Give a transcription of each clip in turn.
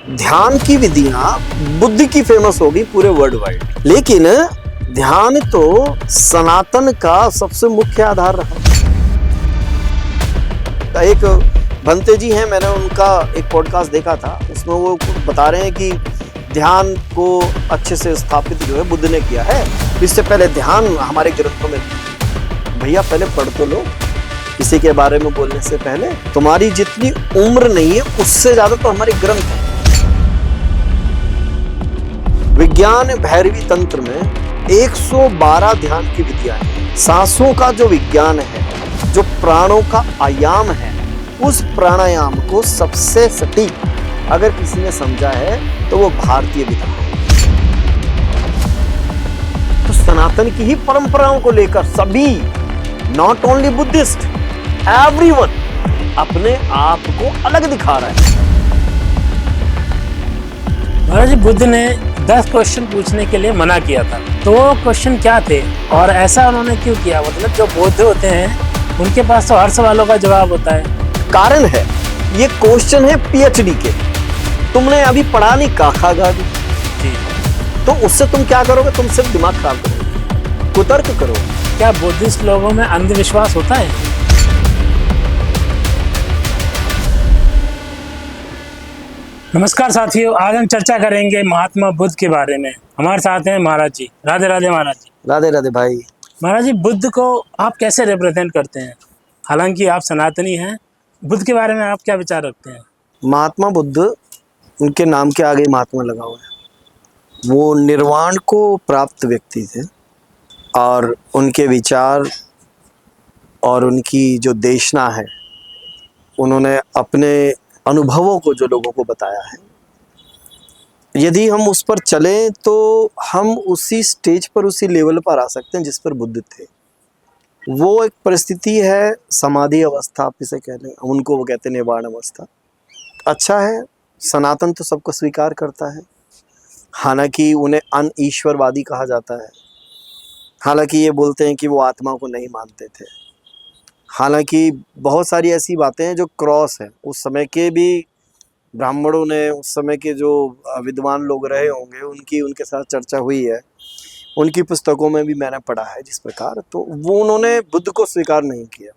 ध्यान की विधियां बुद्ध की फेमस होगी पूरे वर्ल्ड वाइड, लेकिन ध्यान तो सनातन का सबसे मुख्य आधार रहा। एक भंते जी हैं, मैंने उनका एक पॉडकास्ट देखा था, उसमें वो बता रहे हैं कि ध्यान को अच्छे से स्थापित जो है बुद्ध ने किया है। इससे पहले ध्यान हमारे ग्रंथों में, भैया पहले पढ़ तो लो, किसी के बारे में बोलने से पहले। तुम्हारी जितनी उम्र नहीं है उससे ज्यादा तो हमारे ग्रंथ है। विज्ञान भैरवी तंत्र में 112 ध्यान की विधियां हैं। सांसों का जो विज्ञान है, जो प्राणों का आयाम है, उस प्राणायाम को सबसे सटीक अगर किसी ने समझा है तो वो भारतीय विधा है। तो सनातन की ही परंपराओं को लेकर सभी, नॉट ओनली बुद्धिस्ट, एवरीवन अपने आप को अलग दिखा रहा है। महाराज जी, बुद्ध ने 10 क्वेश्चन पूछने के लिए मना किया था, तो वो क्वेश्चन क्या थे और ऐसा उन्होंने क्यों किया? मतलब जो बौद्ध होते हैं उनके पास तो हर सवालों का जवाब होता है। कारण है, ये क्वेश्चन है पीएचडी के। तुमने अभी पढ़ा नहीं काखा गा दी, तो उससे तुम क्या करोगे? तुम सिर्फ दिमाग खराब करोगे, कुतर्क करोगे। क्या बुद्धिस्ट लोगों में अंधविश्वास होता है? नमस्कार साथियों, आज हम चर्चा करेंगे महात्मा बुद्ध के बारे में। हमारे साथ हैं महाराज जी। राधे राधे महाराज जी। राधे राधे भाई। महाराज जी, बुद्ध को आप कैसे रिप्रेजेंट करते हैं? हालांकि आप सनातनी हैं, बुद्ध के बारे में आप क्या विचार रखते हैं? महात्मा बुद्ध, उनके नाम के आगे महात्मा लगा हुआ है। वो निर्वाण को प्राप्त व्यक्ति थे और उनके विचार और उनकी जो देशना है, उन्होंने अपने अनुभवों को जो लोगों को बताया है, यदि हम उस पर चलें तो हम उसी स्टेज पर, उसी लेवल पर आ सकते हैं जिस पर बुद्ध थे। वो एक परिस्थिति है, समाधि अवस्था आप इसे कह लें, उनको वो कहते हैं निर्वाण अवस्था। अच्छा है, सनातन तो सबको स्वीकार करता है, हालांकि उन्हें अनईश्वरवादी कहा जाता है। हालांकि ये बोलते हैं कि वो आत्मा को नहीं मानते थे। हालांकि बहुत सारी ऐसी बातें हैं जो क्रॉस है। उस समय के भी ब्राह्मणों ने, उस समय के जो विद्वान लोग रहे होंगे, उनकी उनके साथ चर्चा हुई है, उनकी पुस्तकों में भी मैंने पढ़ा है जिस प्रकार। तो वो उन्होंने बुद्ध को स्वीकार नहीं किया,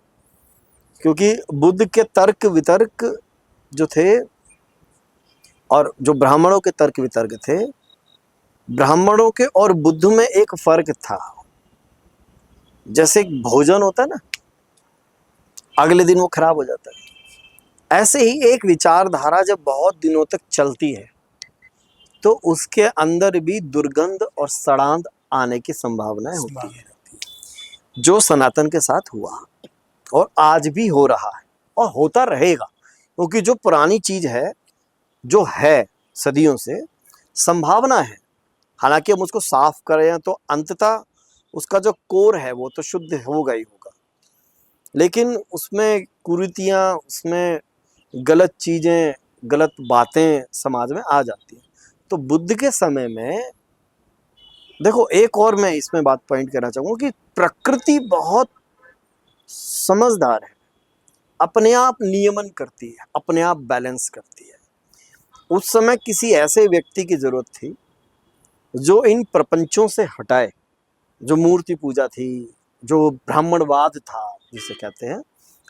क्योंकि बुद्ध के तर्क वितर्क जो थे और जो ब्राह्मणों के तर्क वितर्क थे, ब्राह्मणों के और बुद्ध में एक फर्क था। जैसे एक भोजन होता है ना, अगले दिन वो खराब हो जाता है, ऐसे ही एक विचारधारा जब बहुत दिनों तक चलती है तो उसके अंदर भी दुर्गंध और सड़ांध आने की संभावनाएं होती है, जो सनातन के साथ हुआ और आज भी हो रहा है और होता रहेगा। क्योंकि जो पुरानी चीज है, जो है सदियों से, संभावना है। हालांकि हम उसको साफ करें तो अंततः उसका जो कोर है वो तो शुद्ध होगा ही होगा, लेकिन उसमें कुरीतियां, उसमें गलत चीजें, गलत बातें समाज में आ जाती हैं। तो बुद्ध के समय में देखो, एक और मैं इसमें बात पॉइंट करना चाहूंगा कि प्रकृति बहुत समझदार है, अपने आप नियमन करती है, अपने आप बैलेंस करती है। उस समय किसी ऐसे व्यक्ति की जरूरत थी जो इन प्रपंचों से हटाए, जो मूर्ति पूजा थी, जो ब्राह्मणवाद था जिसे कहते हैं।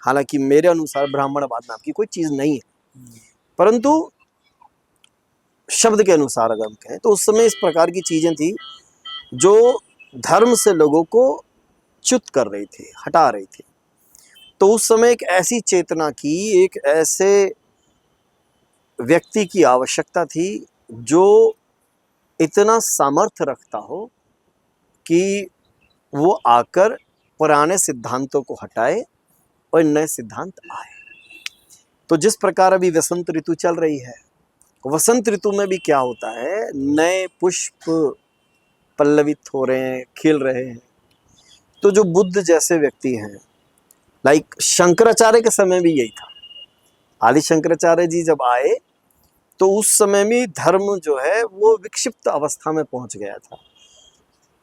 हालांकि मेरे अनुसार ब्राह्मणवाद नाम की कोई चीज नहीं है, परंतु शब्द के अनुसार अगर हम कहें तो उस समय इस प्रकार की चीजें थी जो धर्म से लोगों को च्युत कर रही थी, हटा रही थी। तो उस समय एक ऐसी चेतना की, एक ऐसे व्यक्ति की आवश्यकता थी जो इतना सामर्थ्य रखता हो कि वो आकर पुराने सिद्धांतों को हटाए और नए सिद्धांत आए। तो जिस प्रकार अभी वसंत ऋतु चल रही है, वसंत ऋतु में भी क्या होता है, नए पुष्प पल्लवित हो रहे हैं, खिल रहे हैं। तो जो बुद्ध जैसे व्यक्ति हैं, लाइक शंकराचार्य के समय भी यही था। आदि शंकराचार्य जी जब आए तो उस समय में धर्म जो है वो विक्षिप्त अवस्था में पहुंच गया था।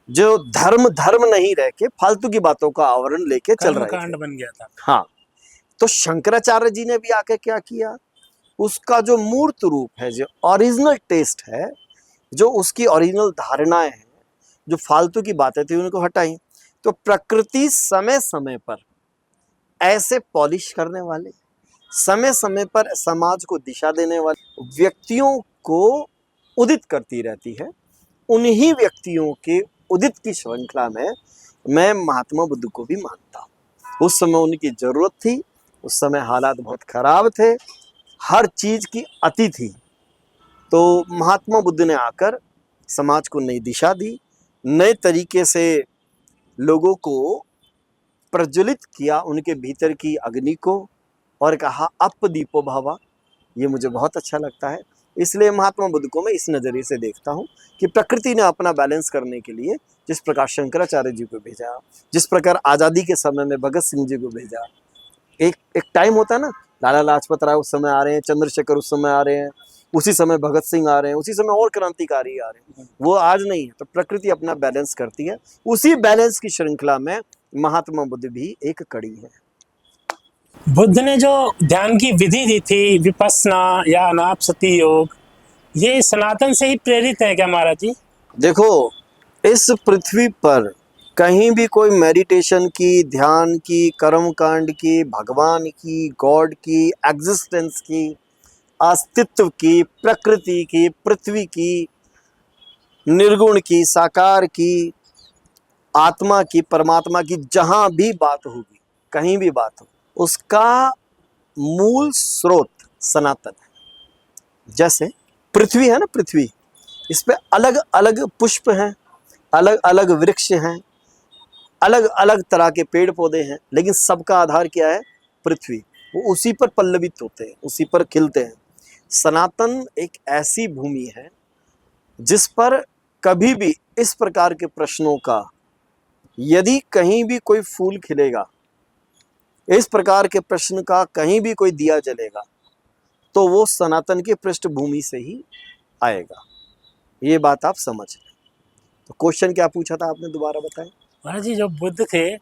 जो धर्म नहीं रह के फालतू की बातों का आवरण लेके चल रहे थे, कांड बन गया था। हाँ। तो शंकराचार्य जी ने भी आके क्या किया, उसका जो मूर्त रूप है, जो ओरिजिनल टेस्ट है, जो उसकी ओरिजिनल धारणाएं हैं, जो फालतू की बातें थी उनको हटाई। तो प्रकृति समय समय पर ऐसे पॉलिश करने वाले, समय समय पर समाज को दिशा देने वाले व्यक्तियों को उदित करती रहती है। उन्हीं व्यक्तियों के उदित की श्रृंखला में मैं महात्मा बुद्ध को भी मानता हूँ। उस समय उनकी जरूरत थी, उस समय हालात बहुत खराब थे, हर चीज की अति थी। तो महात्मा बुद्ध ने आकर समाज को नई दिशा दी, नए तरीके से लोगों को प्रज्वलित किया, उनके भीतर की अग्नि को, और कहा अप दीपो भवा। ये मुझे बहुत अच्छा लगता है। इसलिए महात्मा बुद्ध को मैं इस नज़रिए से देखता हूँ कि प्रकृति ने अपना बैलेंस करने के लिए जिस प्रकार शंकराचार्य जी को भेजा, जिस प्रकार आज़ादी के समय में भगत सिंह जी को भेजा, एक टाइम होता है ना, लाला लाजपत राय उस समय आ रहे हैं, चंद्रशेखर उस समय आ रहे हैं, उसी समय भगत सिंह आ रहे हैं, उसी समय और क्रांतिकारी आ रहे हैं, वो आज नहीं है। तो प्रकृति अपना बैलेंस करती है, उसी बैलेंस की श्रृंखला में महात्मा बुद्ध भी एक कड़ी है। बुद्ध ने जो ध्यान की विधि दी थी, विपस्सना या अनापसति योग, ये सनातन से ही प्रेरित है क्या महाराज जी? देखो, इस पृथ्वी पर कहीं भी कोई मेडिटेशन की, ध्यान की, कर्मकांड की, भगवान की, गॉड की, एग्जिस्टेंस की, अस्तित्व की, प्रकृति की, पृथ्वी की, निर्गुण की, साकार की, आत्मा की, परमात्मा की, जहां भी बात होगी, कहीं भी बात हो, उसका मूल स्रोत सनातन है। जैसे पृथ्वी है ना, पृथ्वी, इस पे अलग अलग पुष्प हैं, अलग अलग वृक्ष हैं, अलग अलग तरह के पेड़ पौधे हैं, लेकिन सबका आधार क्या है? पृथ्वी। वो उसी पर पल्लवित होते हैं, उसी पर खिलते हैं। सनातन एक ऐसी भूमि है जिस पर कभी भी इस प्रकार के प्रश्नों का, यदि कहीं भी कोई फूल खिलेगा, इस प्रकार के प्रश्न का कहीं भी कोई दिया जलेगा, तो वो सनातन की पृष्ठभूमि से ही आएगा। ये बात आप समझ लें। तो क्वेश्चन क्या पूछा था आपने, दोबारा बताएं। महाराज जी, जो बुद्ध थे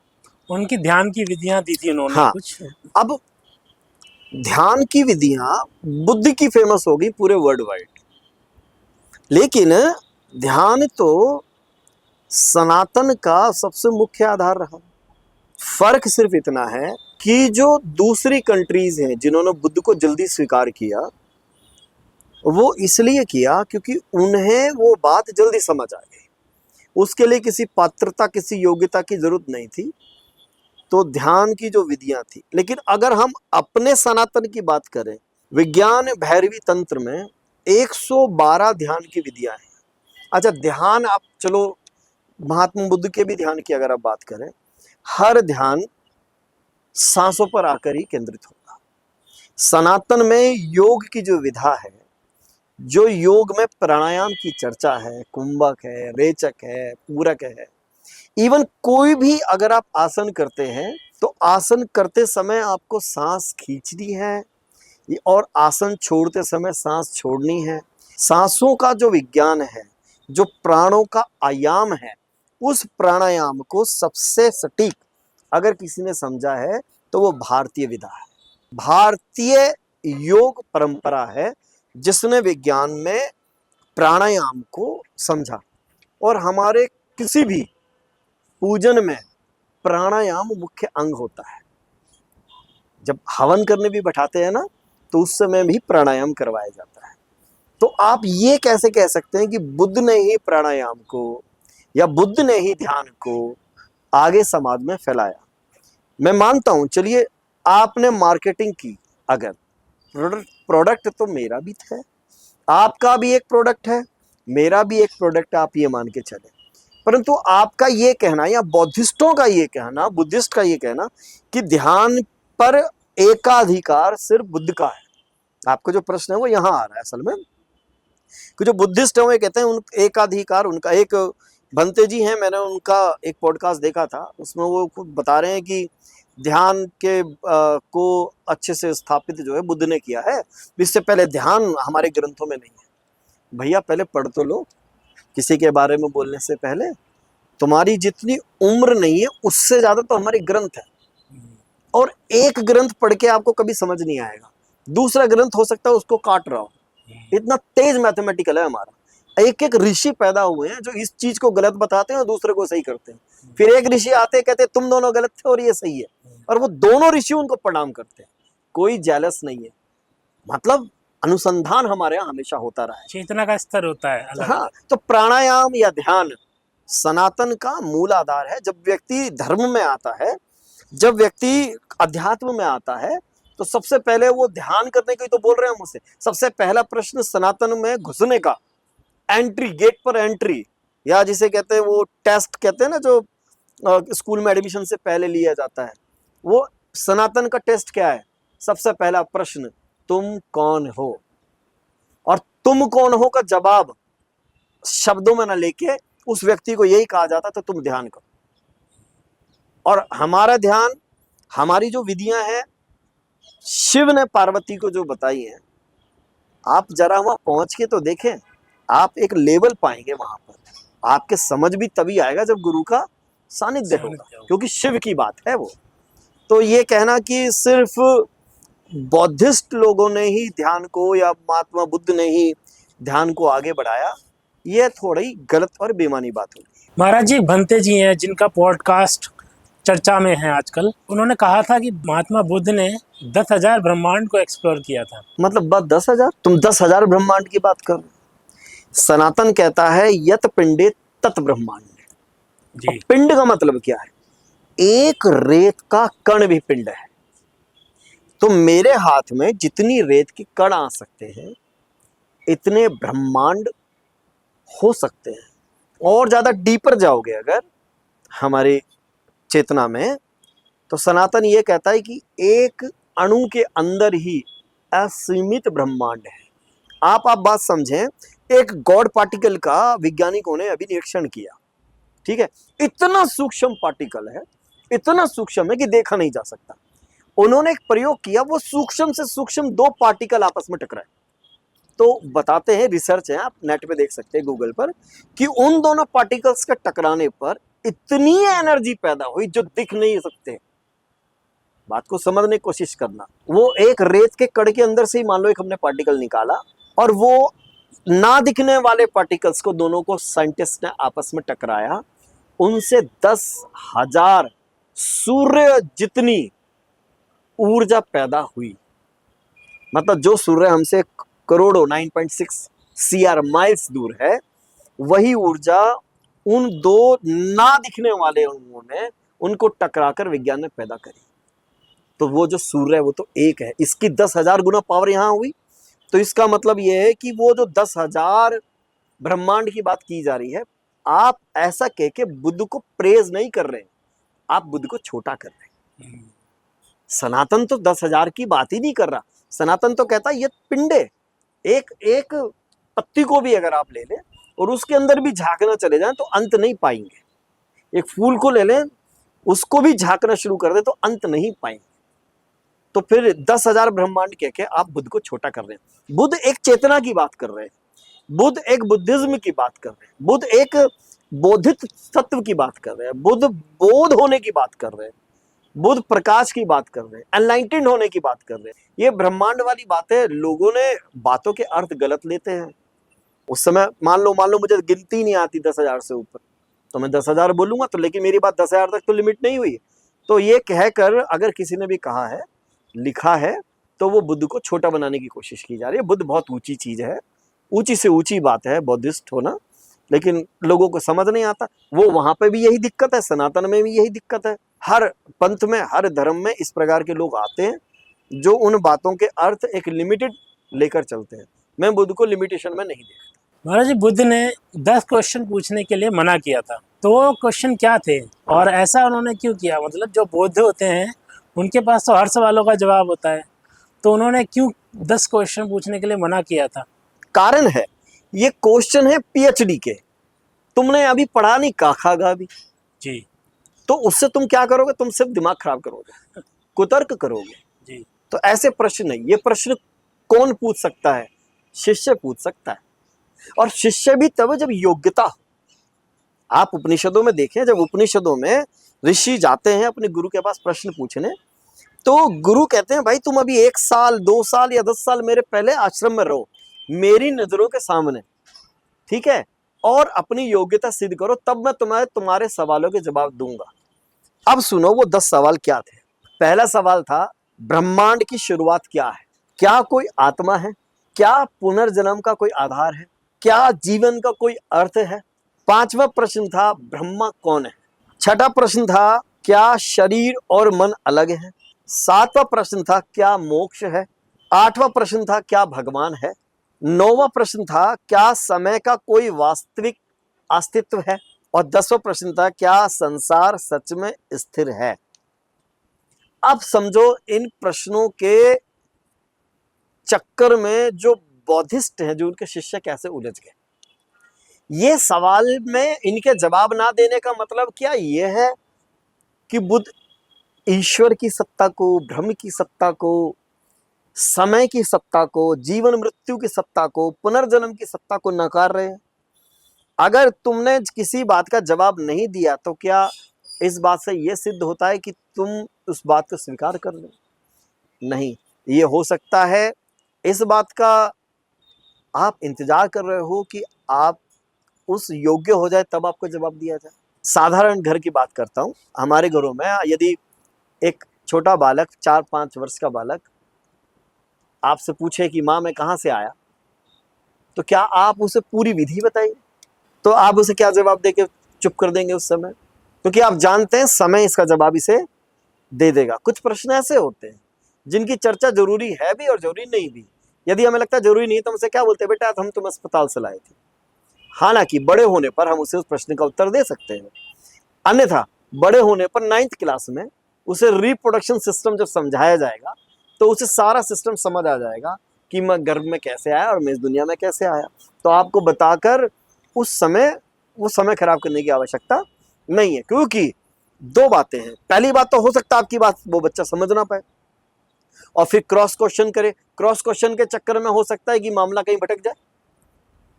उनकी ध्यान की विधियां दी थी उन्होंने हाँ, कुछ। अब ध्यान की विधियां बुद्ध की फेमस होगी पूरे वर्ल्ड वाइड, लेकिन ध्यान तो सनातन का सबसे मुख्य आधार रहा। फर्क सिर्फ इतना है कि जो दूसरी कंट्रीज हैं जिन्होंने बुद्ध को जल्दी स्वीकार किया, वो इसलिए किया क्योंकि उन्हें वो बात जल्दी समझ आ गई। उसके लिए किसी पात्रता, किसी योग्यता की जरूरत नहीं थी। तो ध्यान की जो विधियां थी, लेकिन अगर हम अपने सनातन की बात करें, विज्ञान भैरवी तंत्र में 112 ध्यान की विधियां हैं। अच्छा, ध्यान आप चलो महात्मा बुद्ध के भी ध्यान की अगर आप बात करें, हर ध्यान सांसों पर आकर ही केंद्रित होगा। सनातन में योग की जो विधा है, जो योग में प्राणायाम की चर्चा है, कुंभक है, रेचक है, पूरक है, इवन कोई भी अगर आप आसन करते हैं तो आसन करते समय आपको सांस खींचनी है और आसन छोड़ते समय सांस छोड़नी है। सांसों का जो विज्ञान है, जो प्राणों का आयाम है, उस प्राणायाम को सबसे सटीक अगर किसी ने समझा है तो वो भारतीय विधा है, भारतीय योग परंपरा है, जिसने विज्ञान में प्राणायाम को समझा। और हमारे किसी भी पूजन में प्राणायाम मुख्य अंग होता है। जब हवन करने भी बैठाते हैं ना, तो उस समय भी प्राणायाम करवाया जाता है। तो आप ये कैसे कह सकते हैं कि बुद्ध ने ही प्राणायाम को या बुद्ध ने ही ध्यान को आगे समाज में फैलाया? मैं मानता हूं, चलिए आपने मार्केटिंग की, अगर प्रोडक्ट तो मेरा भी है, आपका भी एक प्रोडक्ट है, मेरा भी एक प्रोडक्ट है, आप ये मान के चले। परंतु आपका ये कहना या बौद्धिस्टों का ये कहना, बुद्धिस्ट का ये कहना कि ध्यान पर एकाधिकार सिर्फ बुद्ध का है, आपका जो प्रश्न है वो यहां आ रहा है असल में। कि जो बुद्धिस्ट है वो कहते हैं उन एकाधिकार उनका, एक भंते जी हैं, मैंने उनका एक पॉडकास्ट देखा था, उसमें वो खुद बता रहे हैं कि ध्यान के को अच्छे से स्थापित जो है बुद्ध ने किया है, इससे पहले ध्यान हमारे ग्रंथों में नहीं है। भैया पहले पढ़ तो लो, किसी के बारे में बोलने से पहले। तुम्हारी जितनी उम्र नहीं है उससे ज्यादा तो हमारे ग्रंथ है, और एक ग्रंथ पढ़ के आपको कभी समझ नहीं आएगा। दूसरा ग्रंथ हो सकता है उसको काट रहा हो। इतना तेज मैथमेटिकल है हमारा। एक एक ऋषि पैदा हुए हैं जो इस चीज को गलत बताते हैं और दूसरे को सही करते हैं। फिर एक ऋषि आते हैं कहते हैं तुम दोनों गलत थे और ये सही है, और वो दोनों ऋषि उनको प्रणाम करते हैं। कोई जेलस नहीं है। मतलब अनुसंधान हमारे यहाँ हमेशा होता रहा है। चेतना का स्तर होता है अलग। हाँ, तो प्राणायाम या ध्यान सनातन का मूल आधार है। जब व्यक्ति धर्म में आता है, जब व्यक्ति अध्यात्म में आता है, तो सबसे पहले वो ध्यान करने की तो बोल रहे हैं मुझसे। सबसे पहला प्रश्न सनातन में घुसने का, एंट्री, गेट पर एंट्री, या जिसे कहते हैं वो टेस्ट कहते हैं ना, जो स्कूल में एडमिशन से पहले लिया जाता है, वो सनातन का टेस्ट क्या है? सबसे पहला प्रश्न, तुम कौन हो? और तुम कौन हो का जवाब शब्दों में ना लेके उस व्यक्ति को यही कहा जाता तो तुम ध्यान करो। और हमारा ध्यान, हमारी जो विधियां हैं, शिव ने पार्वती को जो बताई हैं, आप जरा वहां पहुंच के तो देखें, आप एक लेवल पाएंगे वहां पर। आपके समझ भी तभी आएगा जब गुरु का सानिध्य होगा, क्योंकि शिव की बात है वो। तो ये कहना कि सिर्फ बौद्धिस्ट लोगों ने ही ध्यान को, या महात्मा बुद्ध ने ही ध्यान को आगे बढ़ाया, ये थोड़ी गलत और बेमानी बात होगी। महाराज जी, भंते जी हैं जिनका पॉडकास्ट चर्चा में है आजकल, उन्होंने कहा था कि महात्मा बुद्ध ने 10,000 ब्रह्मांड को एक्सप्लोर किया था। मतलब बस 10,000? तुम 10,000 ब्रह्मांड की बात कर रहे हो। सनातन कहता है यत पिंडे तत् ब्रह्मांड। जी। पिंड का मतलब क्या है? एक रेत का कण भी पिंड है। तो मेरे हाथ में जितनी रेत के कण आ सकते हैं, इतने ब्रह्मांड हो सकते हैं। और ज्यादा डीपर जाओगे अगर हमारी चेतना में, तो सनातन ये कहता है कि एक अणु के अंदर ही असीमित ब्रह्मांड है। आप बात समझें, एक गॉड पार्टिकल का वैज्ञानिकों ने अभी निरीक्षण किया, ठीक है? इतना सूक्ष्म पार्टिकल है, इतना सूक्ष्म है कि देखा नहीं जा सकता। उन्होंने एक प्रयोग किया, वो सूक्ष्म से सूक्ष्म दो पार्टिकल आपस में टकराए। तो बताते हैं, रिसर्च है, आप नेट पे देख सकते हैं गूगल पर, कि उन दोनों पार्टिकल्स के टकराने पर इतनी एनर्जी पैदा हुई जो दिख नहीं सकते। बात को समझने की कोशिश करना। वो एक रेत के कण के अंदर से ही मान लो एक हमने पार्टिकल निकाला, और वो ना दिखने वाले पार्टिकल्स को, दोनों को साइंटिस्ट ने आपस में टकराया, उनसे 10,000 सूर्य जितनी ऊर्जा पैदा हुई। मतलब जो सूर्य हमसे करोड़ों 9.6 CR माइल्स दूर है, वही ऊर्जा उन दो ना दिखने वाले अणुओं ने, उनको टकराकर विज्ञान ने पैदा करी। तो वो जो सूर्य है वो तो एक है, इसकी 10,000 गुना पावर यहां हुई। तो इसका मतलब ये है कि वो जो 10,000 ब्रह्मांड की बात की जा रही है, आप ऐसा कह के बुद्ध को प्रेज नहीं कर रहे, आप बुद्ध को छोटा कर रहे हैं। सनातन तो 10,000 की बात ही नहीं कर रहा। सनातन तो कहता है ये पिंडे, एक एक पत्ती को भी अगर आप ले लें और उसके अंदर भी झांकना चले जाएं तो अंत नहीं पाएंगे। एक फूल को ले लें, उसको भी झांकना शुरू कर दें तो अंत नहीं पाएंगे। तो फिर 10,000 ब्रह्मांड कह के आप बुद्ध को छोटा कर रहे हैं। बुद्ध एक चेतना की बात कर रहे हैं, बुद्ध एक बुद्धिज्म की बात कर रहे हैं, बुद्ध एक बोधित तत्व की बात कर रहे हैं, बुद्ध बोध होने की बात कर रहे हैं, बुद्ध प्रकाश की बात कर रहे हैं, एनलाइटेंड होने की बात कर रहे हैं। ये ब्रह्मांड वाली बातें, लोगों ने बातों के अर्थ गलत लेते हैं। उस समय मान लो मुझे गिनती नहीं आती 10,000 से ऊपर, तो मैं 10,000 बोलूंगा तो, लेकिन मेरी बात 10,000 तक तो लिमिट नहीं हुई। तो ये कहकर अगर किसी ने भी कहा है, लिखा है, तो वो बुद्ध को छोटा बनाने की कोशिश की जा रही है। बुद्ध बहुत ऊंची चीज है, ऊंची से ऊंची बात है बौद्धिस्ट होना, लेकिन लोगों को समझ नहीं आता। वो वहां पे भी यही दिक्कत है, सनातन में भी यही दिक्कत है। हर पंथ में, हर धर्म में इस प्रकार के लोग आते हैं जो उन बातों के अर्थ एक लिमिटेड लेकर चलते हैं। मैं बुद्ध को लिमिटेशन में नहीं देखता। महाराज जी, बुद्ध ने 10 क्वेश्चन पूछने के लिए मना किया था, तो वो क्वेश्चन क्या थे और ऐसा उन्होंने क्यों किया? मतलब जो बौद्ध होते हैं उनके पास तो हर सवालों का जवाब होता है, तो उन्होंने क्यों 10 क्वेश्चन पूछने के लिए मना किया था? कारण है, ये क्वेश्चन है PhD के। तुमने अभी पढ़ा नहीं काखा गा भी जी, तो उससे तुम क्या करोगे? तुम सिर्फ दिमाग खराब करोगे, कुतर्क करोगे जी। तो ऐसे प्रश्न नहीं। ये प्रश्न कौन पूछ सकता है? शिष्य पूछ सकता है, और शिष्य भी तब जब योग्यता हो। आप उपनिषदों में देखें, जब उपनिषदों में ऋषि जाते हैं अपने गुरु के पास प्रश्न पूछने, तो गुरु कहते हैं भाई तुम अभी 1 साल 2 साल या 10 साल मेरे पहले आश्रम में रहो, मेरी नजरों के सामने, ठीक है, और अपनी योग्यता सिद्ध करो, तब मैं तुम्हारे सवालों के जवाब दूंगा। अब सुनो वो 10 सवाल क्या थे। पहला सवाल था ब्रह्मांड की शुरुआत क्या है, क्या कोई आत्मा है, क्या पुनर्जन्म का कोई आधार है, क्या जीवन का कोई अर्थ है। पांचवा प्रश्न था ब्रह्मा कौन है। छठा प्रश्न था क्या शरीर और मन अलग है। सातवां प्रश्न था क्या मोक्ष है। आठवां प्रश्न था क्या भगवान है। नौवां प्रश्न था क्या समय का कोई वास्तविक अस्तित्व है। और 10वां प्रश्न था क्या संसार सच में स्थिर है। अब समझो इन प्रश्नों के चक्कर में जो बौद्धिस्ट हैं, जो उनके शिष्य कैसे उलझ गए। ये सवाल में इनके जवाब ना देने का मतलब क्या ये है कि बुद्ध ईश्वर की सत्ता को, ब्रह्म की सत्ता को, समय की सत्ता को, जीवन मृत्यु की सत्ता को, पुनर्जन्म की सत्ता को नकार रहे हैं। अगर तुमने किसी बात का जवाब नहीं दिया तो क्या इस बात से यह सिद्ध होता है कि तुम उस बात को स्वीकार कर लो? नहीं, ये हो सकता है इस बात का आप इंतजार कर रहे हो कि आप उस योग्य हो जाए तब आपको जवाब दिया जाए। साधारण घर की बात करता हूं। हमारे घरों में यदि एक छोटा बालक, 4-5 वर्ष का बालक आपसे पूछे कि माँ मैं कहाँ से आया, तो क्या आप उसे पूरी विधि बताइए? तो आप उसे क्या जवाब देके चुप कर देंगे उस समय? क्योंकि आप जानते हैं समय इसका जवाब इसे दे देगा। कुछ प्रश्न ऐसे होते हैं जिनकी चर्चा जरूरी है भी और जरूरी नहीं भी। यदि हमें लगता है जरूरी नहीं तो हम उसे क्या बोलते हैं, बेटा हम तुम अस्पताल से लाए थे। हालांकि बड़े होने पर हम उसे उस प्रश्न का उत्तर दे सकते हैं। अन्यथा बड़े होने पर 9th क्लास में उसे रिप्रोडक्शन सिस्टम जब समझाया जाएगा तो उसे सारा सिस्टम समझ आ जाएगा कि मैं गर्भ में कैसे आया और मैं इस दुनिया में कैसे आया। तो आपको बताकर उस समय वो समय खराब करने की आवश्यकता नहीं है। क्योंकि 2 बातें हैं। पहली बात तो हो सकता है आपकी बात वो बच्चा समझ ना पाए और फिर क्रॉस क्वेश्चन करे। क्रॉस क्वेश्चन के चक्कर में हो सकता है कि मामला कहीं भटक जाए,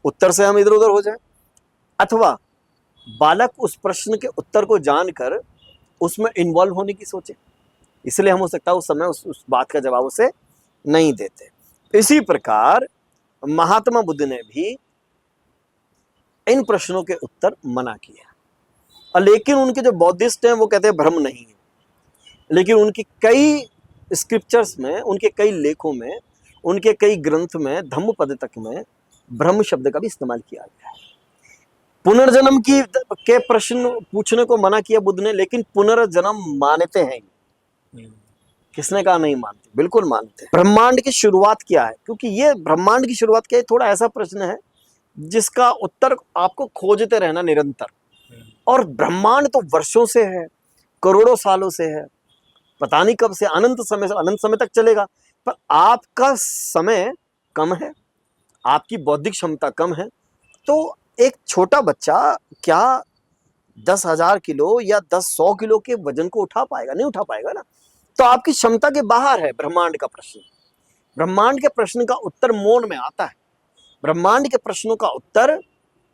उत्तर से हम इधर उधर हो जाए, अथवा बालक उस प्रश्न के उत्तर को जानकर उसमें इन्वॉल्व होने की सोचे, इसलिए हम हो सकता है उस समय उस बात का जवाब उसे नहीं देते। इसी प्रकार महात्मा बुद्ध ने भी इन प्रश्नों के उत्तर मना किया। और लेकिन उनके जो बौद्धिस्ट हैं वो कहते हैं भ्रम नहीं है। लेकिन उनकी कई स्क्रिप्चर्स में, उनके कई लेखों में, उनके कई ग्रंथ में, धम्मपदतक में ब्रह्म शब्द का भी इस्तेमाल किया गया है। पुनर्जन्म के प्रश्न पूछने को मना किया बुद्ध ने, लेकिन पुनर्जन्म मानते हैं। किसने कहा नहीं मानते? बिल्कुल मानते हैं। ब्रह्मांड की शुरुआत क्या है? क्योंकि ये ब्रह्मांड की शुरुआत क्या है थोड़ा ऐसा प्रश्न है जिसका उत्तर आपको खोजते रहना निरंतर। और ब्रह्मांड तो वर्षों से है, करोड़ों सालों से है, पता नहीं कब से, अनंत समय तक चलेगा। पर आपका समय कम है, आपकी बौद्धिक क्षमता कम है। तो एक छोटा बच्चा क्या 10,000 किलो या 100 किलो के वजन को उठा पाएगा? नहीं उठा पाएगा ना। तो आपकी क्षमता के बाहर है ब्रह्मांड का प्रश्न। ब्रह्मांड के प्रश्न का उत्तर मौन में आता है, ब्रह्मांड के प्रश्नों का उत्तर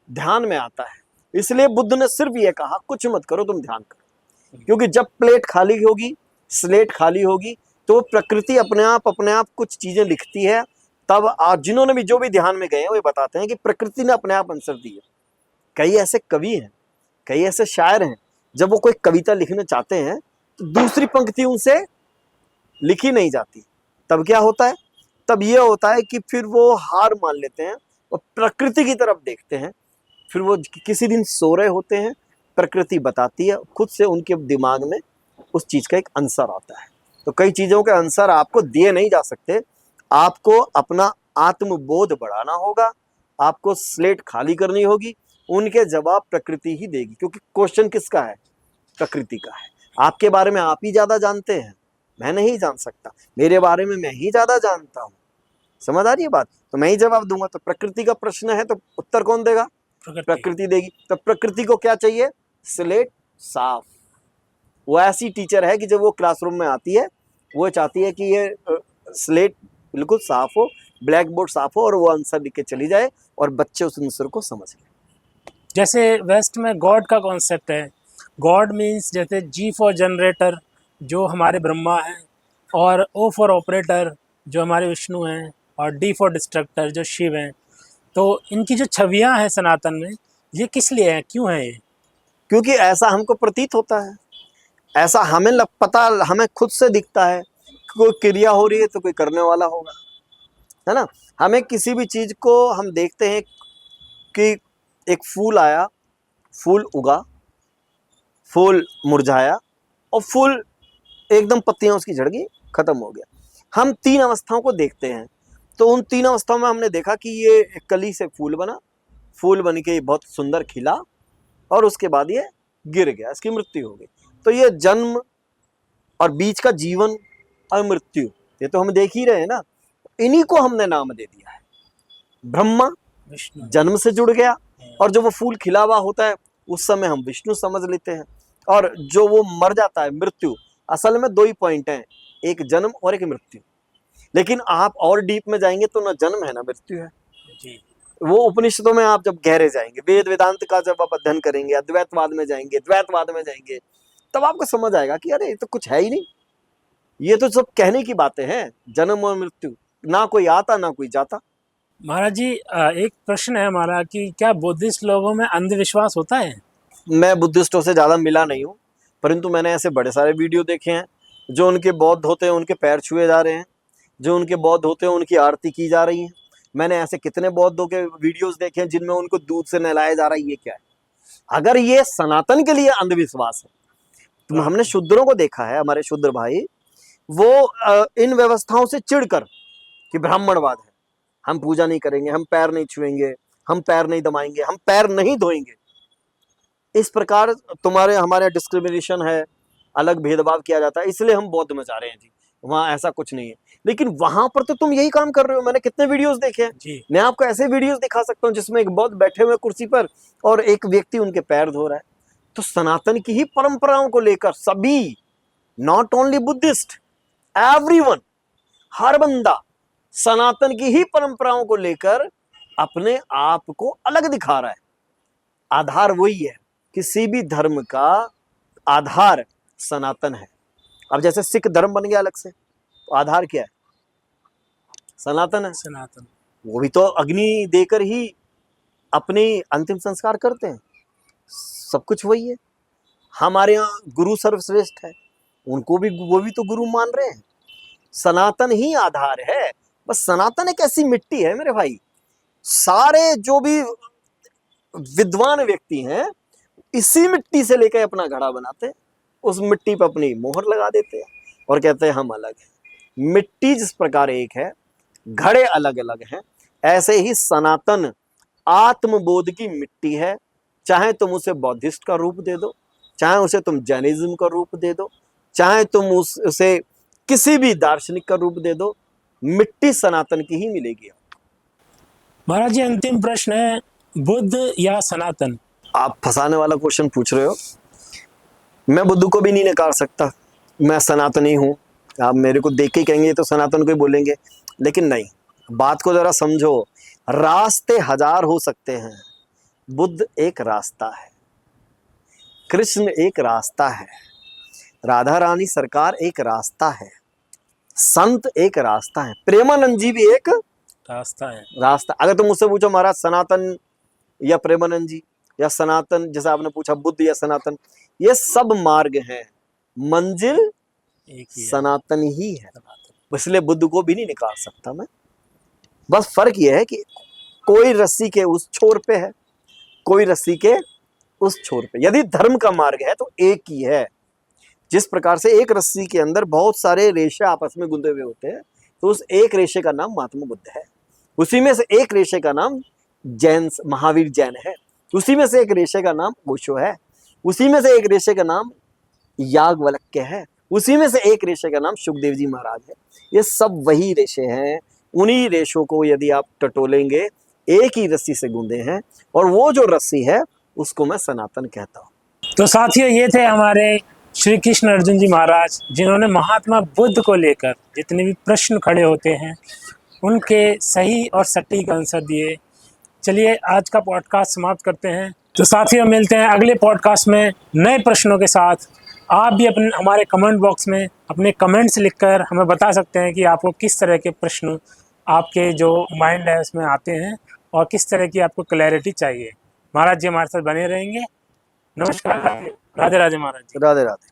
ध्यान में आता है। इसलिए बुद्ध ने सिर्फ ये कहा कुछ मत करो, तुम ध्यान करो। क्योंकि जब प्लेट खाली होगी, स्लेट खाली होगी, तो प्रकृति अपने आप कुछ चीजें लिखती है। तब आप जिन्होंने भी जो भी ध्यान में गए हैं वो बताते हैं कि प्रकृति ने अपने आप आंसर दिए। कई ऐसे कवि हैं, कई ऐसे शायर हैं, जब वो कोई कविता लिखना चाहते हैं तो दूसरी पंक्ति उनसे लिखी नहीं जाती। तब क्या होता है? तब यह होता है कि फिर वो हार मान लेते हैं और प्रकृति की तरफ देखते हैं। फिर वो किसी दिन सो रहे होते हैं, प्रकृति बताती है, खुद से उनके दिमाग में उस चीज का एक आंसर आता है। तो कई चीजों के आंसर आपको दिए नहीं जा सकते। आपको अपना आत्मबोध बढ़ाना होगा, आपको स्लेट खाली करनी होगी, उनके जवाब प्रकृति ही देगी। क्योंकि क्वेश्चन किसका है? प्रकृति का है। आपके बारे में आप ही ज्यादा जानते हैं, मैं नहीं जान सकता। मेरे बारे में मैं ही ज्यादा जानता हूं। समझ आ रही है बात? तो मैं ही जवाब दूंगा। तो प्रकृति का प्रश्न है तो उत्तर कौन देगा? प्रकृति देगी। तो प्रकृति को क्या चाहिए? स्लेट साफ। वो ऐसी टीचर है कि जब वो क्लासरूम में आती है वो चाहती है कि ये स्लेट बिल्कुल साफ हो, ब्लैक बोर्ड साफ हो और वो आंसर लिख के चली जाए और बच्चे उस आंसर को समझ लें। जैसे वेस्ट में गॉड का कॉन्सेप्ट है। गॉड मीन्स जैसे जी फॉर जनरेटर, जो हमारे ब्रह्मा हैं, और O फॉर ऑपरेटर जो हमारे विष्णु हैं, और D फॉर डिस्ट्रक्टर जो शिव हैं। तो इनकी जो छवियां हैं सनातन में, ये किस लिए है, क्यों है ये? क्योंकि ऐसा हमको प्रतीत होता है, ऐसा हमें पता, हमें खुद से दिखता है। कोई क्रिया हो रही है तो कोई करने वाला होगा, है ना। हमें किसी भी चीज को हम देखते हैं कि एक फूल आया, फूल उगा, फूल मुरझाया और फूल एकदम पत्तियां उसकी झड़ गई, खत्म हो गया। हम 3 अवस्थाओं को देखते हैं। तो उन 3 अवस्थाओं में हमने देखा कि ये कली से फूल बना, फूल बन के बहुत सुंदर खिला और उसके बाद ये गिर गया, इसकी मृत्यु हो गई। तो ये जन्म और बीच का जीवन और मृत्यु, ये तो हम देख ही रहे हैं ना। इन्हीं को हमने नाम दे दिया है। ब्रह्मा विष्णु जन्म से जुड़ गया, और जो वो फूल खिला हुआ होता है उस समय हम विष्णु समझ लेते हैं। और जो वो मर जाता है, मृत्यु, असल में 2 ही पॉइंट हैं, एक जन्म और एक मृत्यु। लेकिन आप और डीप में जाएंगे तो ना जन्म है ना मृत्यु है। जी। वो उपनिषदों में आप जब गहरे जाएंगे, वेद वेदांत का जब आप अध्ययन करेंगे, अद्वैतवाद में जाएंगे, द्वैतवाद में जाएंगे, तब आपको समझ आएगा कि अरे ये तो कुछ है ही नहीं, ये तो सब कहने की बातें हैं। जन्म और मृत्यु, ना कोई आता ना कोई जाता। महाराज जी, एक प्रश्न है हमारा कि क्या बुद्धिस्ट लोगों में अंधविश्वास होता है? मैं बुद्धिस्टों से ज़्यादा मिला नहीं हूँ, परंतु मैंने ऐसे बड़े सारे वीडियो देखे हैं। जो उनके बौद्ध होते हैं उनके पैर छुए जा रहे हैं, जो उनके बौद्ध होते हैं उनकी आरती की जा रही है। मैंने ऐसे कितने बौद्धों के वीडियोस देखे हैं जिनमें उनको दूध से नहलाया जा रहा है। ये क्या है? अगर ये सनातन के लिए अंधविश्वास है, तो हमने शूद्रों को देखा है, हमारे शूद्र भाई वो इन व्यवस्थाओं से चिढ़कर कि ब्राह्मणवाद है, हम पूजा नहीं करेंगे, हम पैर नहीं छुएंगे, हम पैर नहीं दबाएंगे, हम पैर नहीं धोएंगे, इस प्रकार तुम्हारे हमारे डिस्क्रिमिनेशन है, अलग भेदभाव किया जाता है, इसलिए हम बौद्ध में जा रहे हैं जी। वहां ऐसा कुछ नहीं है। लेकिन वहां पर तो तुम यही काम कर रहे हो। मैंने कितने वीडियोस देखे हैं जी। मैं आपको ऐसे वीडियोस दिखा सकता हूं जिसमें एक बौद्ध बैठे हुए कुर्सी पर और एक व्यक्ति उनके पैर धो रहा है। तो सनातन की ही परंपराओं को लेकर सभी, नॉट ओनली बुद्धिस्ट, एवरीवन, हर बंदा सनातन की ही परंपराओं को लेकर अपने आप को अलग दिखा रहा है। आधार वही है, किसी भी धर्म का आधार सनातन है। अब जैसे सिख धर्म बन गया अलग से, तो आधार क्या है? सनातन है। सनातन, वो भी तो अग्नि देकर ही अपने अंतिम संस्कार करते हैं, सब कुछ वही है। हमारे यहाँ गुरु सर्वश्रेष्ठ है, उनको भी वो भी तो गुरु मान रहे हैं। सनातन ही आधार है। बस सनातन एक ऐसी मिट्टी है मेरे भाई, सारे जो भी विद्वान व्यक्ति हैं इसी मिट्टी से लेकर अपना घड़ा बनाते हैं, उस मिट्टी पर अपनी मोहर लगा देते हैं और कहते हैं हम अलग हैं। मिट्टी जिस प्रकार एक है, घड़े अलग अलग हैं, ऐसे ही सनातन आत्मबोध की मिट्टी है। चाहे तुम उसे बौद्धिस्ट का रूप दे दो, चाहे उसे तुम जैनिज्म का रूप दे दो, चाहे तुम उसे किसी भी दार्शनिक का रूप दे दो, मिट्टी सनातन की ही मिलेगी। महाराज जी, अंतिम प्रश्न है, बुद्ध या सनातन? आप फंसाने वाला क्वेश्चन पूछ रहे हो। मैं बुद्ध को भी नहीं नकार सकता, मैं सनातनी हूँ। आप मेरे को देख के कहेंगे तो सनातन को ही बोलेंगे, लेकिन नहीं, बात को जरा समझो। रास्ते हजार हो सकते हैं, बुद्ध एक रास्ता है, कृष्ण एक रास्ता है, राधा रानी सरकार एक रास्ता है, संत एक रास्ता है, प्रेमानंद जी भी एक रास्ता है। रास्ता। अगर तुम मुझसे पूछो महाराज सनातन या प्रेमानंद जी या सनातन, जैसे आपने पूछा बुद्ध या सनातन, ये सब मार्ग हैं, मंजिल एक ही है, सनातन ही है। इसलिए बुद्ध को भी नहीं निकाल सकता मैं। बस फर्क यह है कि कोई रस्सी के उस छोर पे है, कोई रस्सी के उस छोर पे। यदि धर्म का मार्ग है तो एक ही है। जिस प्रकार से एक रस्सी के अंदर बहुत सारे रेशे आपस में गुंदे हुए होते हैं, तो उस एक रेशे का नाम महात्मा बुद्ध है। उसी में से एक रेशे का नाम जैन महावीर जैन है, उसी में से एक रेशे का नाम ओशो है, उसी में से एक रेशे का नाम याज्ञवल्क्य है, उसी में से एक रेशे का नाम सुखदेव जी महाराज है। ये सब वही रेशे हैं। उन्हीं रेशों को यदि आप टटोलेंगे, एक ही रस्सी से गूंदे हैं, और वो जो रस्सी है उसको मैं सनातन कहता हूँ। तो साथियों, ये थे हमारे श्री कृष्ण अर्जुन जी महाराज, जिन्होंने महात्मा बुद्ध को लेकर जितने भी प्रश्न खड़े होते हैं उनके सही और सटीक आंसर दिए। चलिए आज का पॉडकास्ट समाप्त करते हैं। तो साथियों, मिलते हैं अगले पॉडकास्ट में नए प्रश्नों के साथ। आप भी अपने हमारे कमेंट बॉक्स में अपने कमेंट्स लिखकर हमें बता सकते हैं कि आपको किस तरह के प्रश्न आपके जो माइंड है उसमें आते हैं और किस तरह की आपको क्लैरिटी चाहिए। महाराज जी हमारे साथ बने रहेंगे। नमस्कार, राधे राधे महाराज जी। राधे राधे।